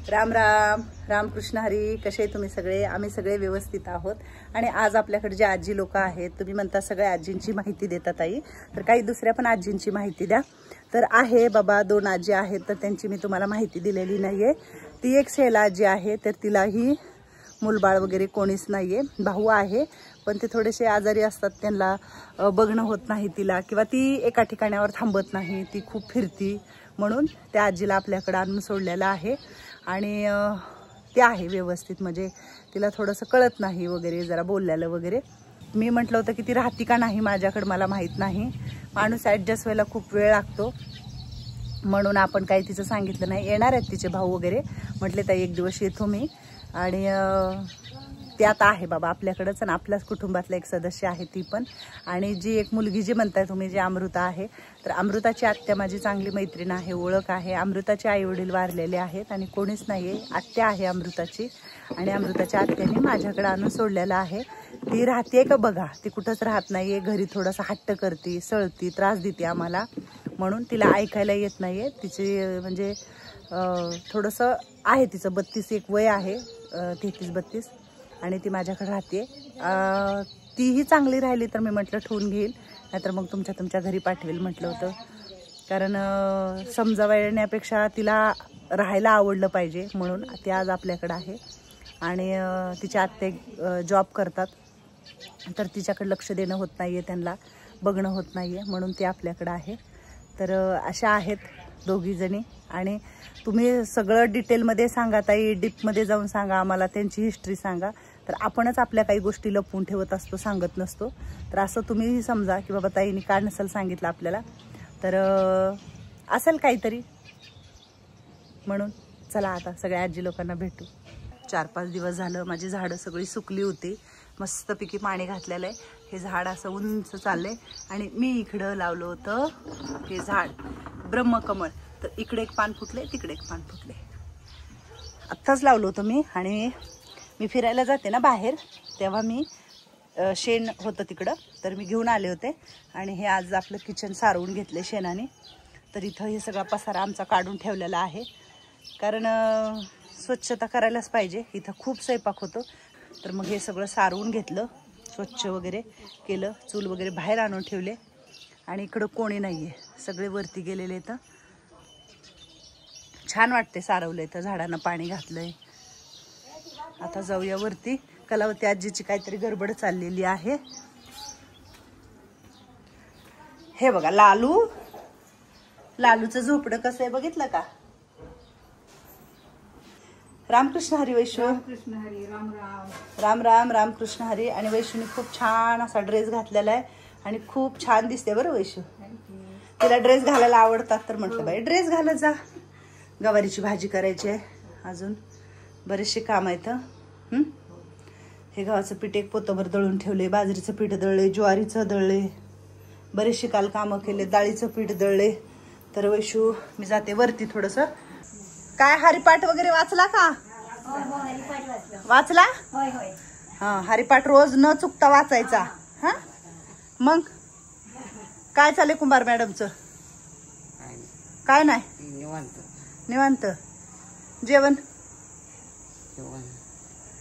राम राम रामकृष्ण हरी. कसे तुम्ही सगळे? आम्ही सगळे व्यवस्थित आहोत. आणि आज आपल्याकडे जे आजी लोक आहेत, तुम्ही म्हणता सगळ्या आजींची माहिती देतात आई, तर काही दुसऱ्या पण आजींची माहिती द्या. तर आहे बाबा 2 आजी आहेत, तर त्यांची मी तुम्हाला माहिती दिलेली नाहीये. ती एक शैला आजी आहे, तर तिलाही मूलबाळ वगैरे कोणीच नाहीये. भाऊ आहे पण ते थोडेसे आजारी असतात, त्यांना बघणं होत नाही तिला, किंवा ती एका ठिकाणावर थांबत नाही, ती खूप फिरती. म्हणून त्या आजीला आपल्याकडे आणून सोडलेलं आहे. आणि ते आहे व्यवस्थित, म्हणजे तिला थोडंसं कळत नाही वगैरे, जरा बोललेलं वगैरे. मी म्हटलं होतं की ती राहती का नाही माझ्याकडे मला माहीत नाही. माणूस ॲडजस्ट व्हायला खूप वेळ लागतो, म्हणून आपण काही तिचं सांगितलं नाही. येणार आहेत तिचे भाऊ वगैरे, म्हटले ताई एक दिवस येतो मी. आणि ते आता आहे बाबा आपल्याकडंच, आणि आपल्याच कुटुंबातला एक सदस्य आहे ती पण. आणि जी एक मुलगी जी म्हणताय तुम्ही, जी अमृता आहे, तर अमृताची आत्या माझी चांगली मैत्रीण आहे, ओळख आहे. अमृताचे आईवडील वारलेले आहेत आणि कोणीच नाही आहे, आत्या आहे अमृताची. आणि अमृताच्या आत्याने माझ्याकडे आणून सोडलेलं आहे. ती राहते का बघा, ती कुठंच राहत नाही आहे. घरी थोडासा हट्ट करते, सळती, त्रास देते आम्हाला, म्हणून तिला ऐकायला येत नाही आहे. तिचे म्हणजे थोडंसं आहे, तिचं 32 एक वय आहे, 33-32, आणि ती माझ्याकडे राहते. तीही चांगली राहिली तर मी म्हटलं ठेवून घेईल, नाहीतर मग तुमच्या घरी पाठवेल म्हटलं होतं. कारण समजावण्यापेक्षा तिला राहायला आवडलं पाहिजे, म्हणून ती आज आपल्याकडे आहे. आणि तिच्या आत्या जॉब करतात, तर तिच्याकडे लक्ष देणं होत नाही आहे, त्यांना बघणं होत नाही आहे, म्हणून ती आपल्याकडे आहे. तर अशा आहेत दोघीजणी. आणि तुम्ही सगळं डिटेलमध्ये सांगा ताई, डीपमध्ये जाऊन सांगा आम्हाला, त्यांची हिस्ट्री सांगा. तर आपणच आपल्या काही गोष्टी लपवून ठेवत असतो, सांगत नसतो. तर असं तुम्हीही समजा की बाबा ताईंनी का नसेल सांगितलं आपल्याला, तर असेल काहीतरी, म्हणून चला आता सगळ्या आजी लोकांना भेटू. 4-5 दिवस झालं माझी झाडं सगळी सुकली होती, मस्तपैकी पाणी घातलेलं आहे. हे झाड असं उंच चाललंय. आणि मी इकडं लावलं होतं हे झाड ब्रह्मकमळ, तर इकडे एक पान फुटले, तिकडे एक पान फुटले. आत्ताच लावलं होतं मी. आणि मी फिरायला जाते ना बाहेर, तेव्हा मी शेण होतं तिकडं, तर मी घेऊन आले होते. आणि हे आज आपलं किचन सारवून घेतले शेणाने. तर इथं हे सगळा पसारा आमचा काढून ठेवलेला आहे, कारण स्वच्छता करायलाच पाहिजे. इथं खूप स्वयंपाक होतो, तर मग हे सगळं सारवून घेतलं, स्वच्छ वगैरे केलं, चूल वगैरे बाहेर आणून ठेवले. आणि इकडं कोणी नाही आहे, सगळे वरती गेलेले. तर छान वाटते सारवलंय, तर झाडांना पाणी घातलंय. आता जाऊया वरती. कलावती आजीची काहीतरी गडबड चाललेली आहे. हे बघा लालूचं झोपडं कसं आहे बघितलं का? रामकृष्ण हरी वैशू. रामकृष्ण हरी. राम राम. राम राम रामकृष्ण हरी. आणि वैशूने खूप छान असा ड्रेस घातलेला आहे, आणि खूप छान दिसते बरं वैशू. तिला ड्रेस घालायला आवडतात, तर म्हटलं बाई ड्रेस घालत जा. गवारीची भाजी करायची आहे, अजून बरेचसे काम आहेत. हे गव्हाचं पीठ एक पोतभर दळून ठेवले, बाजरीचं पीठ दळले, ज्वारीचं दळले, बरेचसे काल कामं केले, डाळीचं पीठ दळले. तर वैशू मी जाते वरती थोडंसं. काय हरिपाठ वगैरे वाचला का? वाचला? हा, हरिपाठ रोज न चुकता वाचायचा. हा, मग काय चाललंय कुंभार मॅडमचं? काय नाही, निवांत. जेवण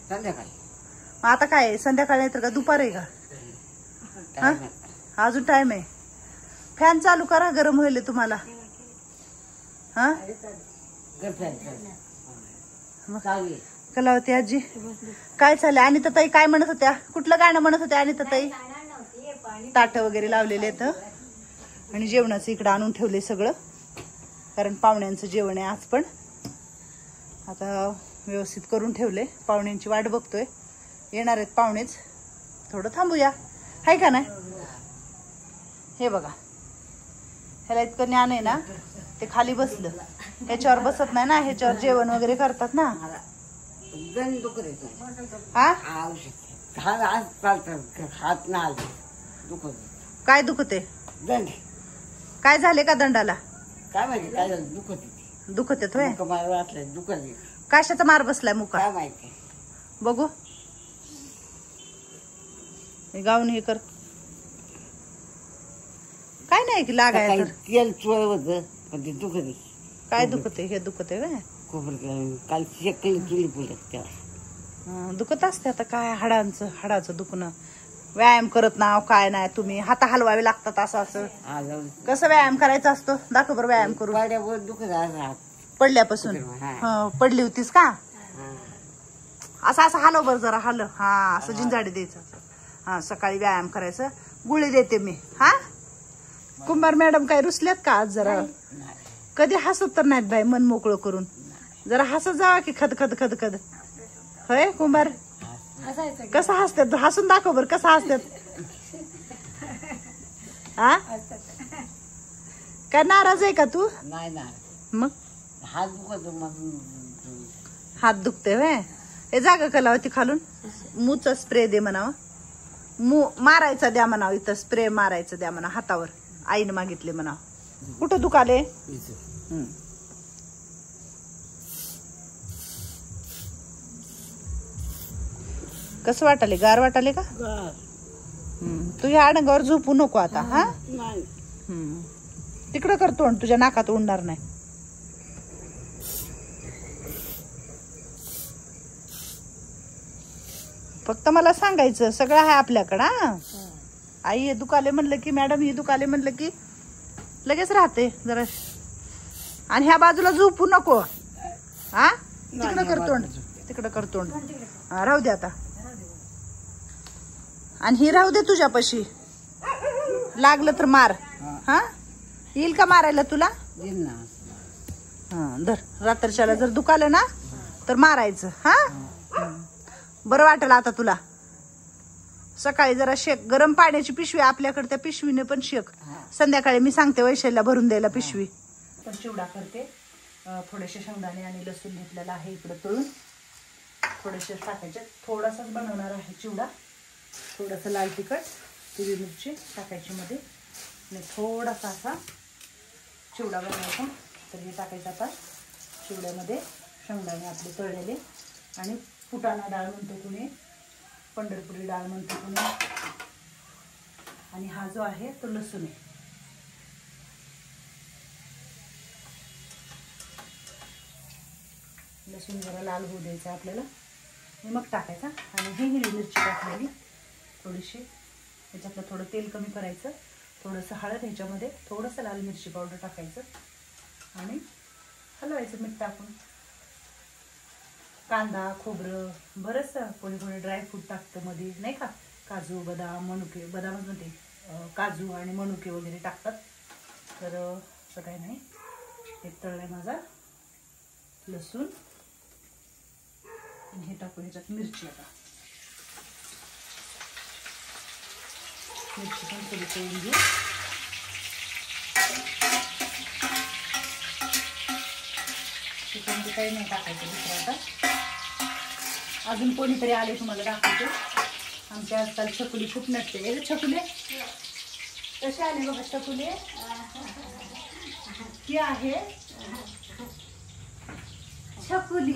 संध्याकाळी. आता काय संध्याकाळी नाही तर का दुपार आहे का? हा, अजून टाइम आहे. फॅन चालू करा, गरम होईल तुम्हाला. हा, कलावती आजी काय चाललंय? अनिता ताई काय म्हणत होत्या? कुठलं गाणं म्हणत होत्या अनिता ताई? ताट वगैरे लावलेले आहेत, आणि जेवणाचं इकडं आणून ठेवले सगळं, कारण पाहुण्यांचं जेवण आहे आज. पण आता व्यवस्थित करून ठेवले, पाहुण्यांची वाट बघतोय. येणार आहेत पाहुणेच, थोडं थांबूया, हाय का नाही? हे बघा, ह्याला इतकं ज्ञान आहे ना, ते खाली बसलं, ह्याच्यावर बसत नाही ना, ह्याच्यावर जेवण वगैरे करतात ना. काय दुखते? काय झाले का दंडाला? काय माहिती काय दुखत होय. कशाचा मार बसलाय मुका? काय माहिती, बघू. गाऊन हे कर, काय नाही की लागायचं. तेल चोळ होत, पण ते दुखत. काय दुखते? हे दुखते व्हय? खोबरं काल शेकली केली पुलत तेव्हा दुखत असते आता काय हाडाचं दुखणं. व्यायाम करत ना काय नाही तुम्ही, हात हलवावे लागतात असं. कसं व्यायाम करायचा असतो दाखव बरं. व्यायाम करू पाड्यावर दुखत पडल्यापासून. पडली होतीस का? असं हलव बरं जरा, हलव. हा असं जिंजाडी द्यायचं. हा सकाळी व्यायाम करायचं. गुळी देते मी. हा कुंभार मॅडम काय रुसल्यात का आज? जरा कधी हसत तर नाहीत बाई, मन मोकळं करून जरा हसत जावा की. खद खद खद खद. होय कुंभार कसं हसतात? हसून दाखव बरं कसं हसतात. हा काय नाराज आहे का तू? नाही ना, मग हात दुखतो. हात दुखते व्हय. हे जागा कलावती खालून मूचा स्प्रे दे म्हणावं. मारायचा द्या म्हणावं. इथं स्प्रे मारायचं द्या म्हणा हातावर. आईने मागितले म्हणावं. कुठं दुखाले? कसं वाटाले? गार वाटाले का? तू ह्या अडंगावर झोपू नको आता. हा तिकडं करतो तुझ्या नाकात उडणार नाही. फक्त मला सांगायचं सगळं आहे आपल्याकडं. हा आई हे दुखाले म्हणलं की, मॅडम हे दुखाले म्हणलं की लगेच राहते जरा. आणि ह्या बाजूला झोपू नको. हा तिकडं करतोंड, तिकडं करतोंड. राहू दे आता. आणि ही राहू दे तुझ्यापाशी. लागलं तर मार. हा येईल का मारायला तुला? हा धर. रात्रीच्याला जर दुखालं ना तर मारायचं. हा बरं वाटेल आता तुला. सकाळी जरा शेक. गरम पाण्याची पिशवी आपल्याकडे, त्या पिशवीने पण शेक. संध्याकाळी मी सांगते वैशालीला भरून द्यायला पिशवी. पण चिवडा करते. थोडेसे शेंगदाणे आणि लसूण घेतलेला आहे इकडे तळून. थोडेसे टाकायचे. थोडासाच बनवणार आहे चिवडा. थोडंसं लाल तिखट, हिरवी मिरची टाकायची मध्ये आणि थोडासा असा चिवडा बनवायचा. तर हे टाकायचं आता चिवड्यामध्ये. शेंगदाणे आपले तळलेले आणि फुटाणा डाळ म्हणतो कुणी, पंढरपुरी डाळ म्हणतो कुणी. आणि हा जो आहे तो लसूण आहे. लसूण जरा लाल होऊ द्यायचा आपल्याला आणि मग टाकायचा. आणि ही हिरवी मिरची टाकलेली थोडीशी. ह्याच्यातलं थोडं तेल कमी करायचं. थोडंसं हळद, ह्याच्यामध्ये थोडंसं लाल मिरची पावडर टाकायचं आणि हलवायचं मीठ टाकून. कांदा, खोबरं, बरंच कोणी कोणी ड्रायफ्रूट टाकतं मध्ये नाही का. काजू, बदाम, मनुके. बदामच म्हणते, काजू आणि मनुके वगैरे टाकतात. तर असं काही नाही. हे तळलंय माझा लसूण. हे टाकून ह्याच्यात मिरची. आता मिरची पण थोडी तळून घेऊ. चिकन काही नाही टाकायचं दुसरं. आता अजून कोणीतरी आले तुम्हाला दाखवते. आमच्या आजकाल छकुली खूप नसते. छकुले कसे आले बघा. छकुले ही आहे छकुली.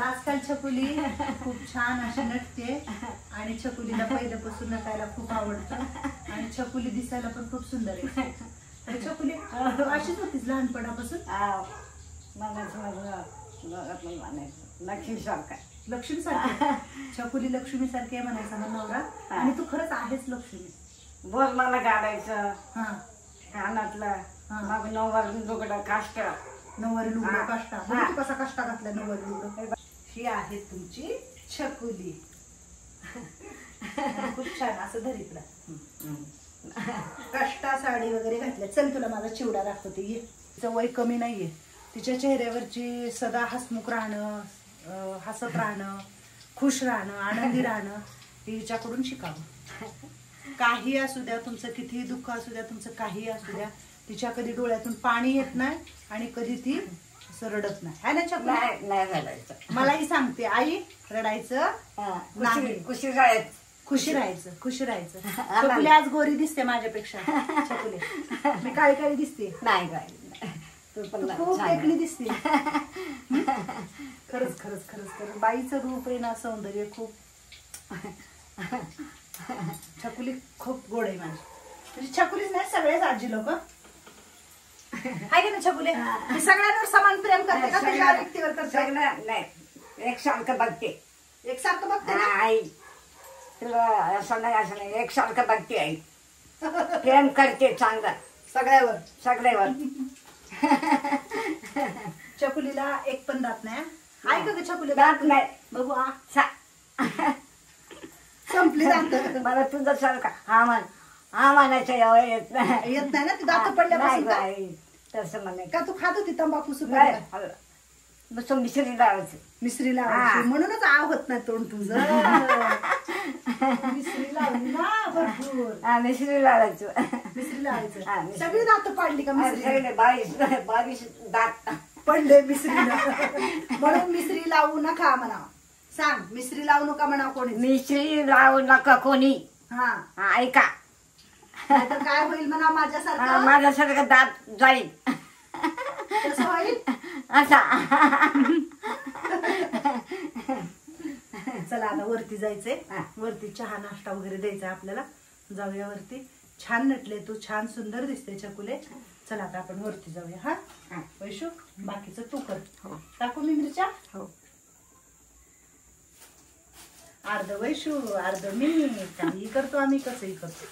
आजकाल छकुली खूप छान अशी नटते. आणि छकुलीला पहिल्यापासून नटायला खूप आवडतं. आणि छकुली दिसायला पण खूप सुंदर आहे. छकुली अशीच होतीस लहानपणापासून? लक्ष्मी सारखी. छकुली लक्ष्मी सारखी आहे म्हणायचा मग नवरा. आणि तू खरंच आहेच लक्ष्मी. बोल मला गाडायचं. कानातलं मग नऊवार लुगडं काष्ट. नऊवारी लुगडं काष्टा. तू कसा काष्टा घातला नऊवारी लुगडं? ही आहे तुमची छकुली. खूप छान असं धरितलं काष्टा साडी वगैरे घातल्या. चल तुला माझा चिवडा दाखवते. ये. तिचं वय कमी नाहीये. तिच्या चेहऱ्यावरची सदा हसमुख राहणं, हसत राहणं, खुश राहणं, आनंदी राहणं हे हिच्याकडून शिकावं. काही असू द्या तुमचं, कितीही दुःख असू द्या तुमचं, काही असू द्या, तिच्या कधी डोळ्यातून पाणी येत नाही आणि कधी ती असं रडत नाही. है ना छकुली? नाही रडायचं. मलाही सांगते आई रडायचं नाही. खुशी राहायचं. खुशी राहायचं. खुशी राहायचं. छकुली आज गोरी दिसते माझ्यापेक्षा. छकुली मी काळी काळी दिसते. नाही काय तू खूप देखणी दिसते. खरंच खरंच खरंच खरंच बाईचं रूप आहे ना, सौंदर्य खूप. छकुली खूप गोड आहे माझी. म्हणजे छकुलीच नाही सगळेच आजी लोक. हाय का ना छकुले? मी सगळ्यांवर समान प्रेम करते का तुझ्या व्यक्तीवर करते? सगळं नाही, एकसारखं बघते. एकसारखं बघते ना? आई तुला असं नाही, एकसारखं बघते आई. प्रेम करते चांगलं सगळ्यावर. सगळ्यावर. छकुलीला एक पण दात नाही. हाय का ग छकुले? दात नाही बघू आ. सा- संपली दात. मला तुझं सारखा हा म्हणायचं एवढं येत नाही. येत नाही ना ती दात पडल्यापासून का? नाही, तसं म्हणे का तू खात होती तंबाखू नाही. सुपारी? बसून मिसरी लावायचं. मिसरी हा. लावायची म्हणूनच आव होत नाही तोंड तुझं. मिसरी लावली ना भरपूर. हा, मिसरी लावायचं. मिसरी हा, लावायचं. मिसरी. सगळी दात पाडली का मिसरी? सगळे 22 दात पडले मिसरी. म्हणून मिसरी लावू नका म्हणा. सांग मिसरी लावू नका म्हणा कोणी. मिसरी लावू नका कोणी. हा हा, ऐका. नाहीतर काय होईल म्हणा हा, माझ्यासारखं. माझ्यासारखं दात जाईल कसं होईल? असा. चला आता वरती जायचंय. हा. वरती चहा नाश्ता वगैरे द्यायचा आपल्याला. जाऊया वरती. छान नटले तू, छान सुंदर दिसते छकुले. चला आता आपण वरती जाऊया. हा हा. वैशू बाकीचं तू कर. हो. टाकू मी मिरच्या? हो. अर्ध वैशू अर्ध मी. काही करतो आम्ही, कसंही करतो.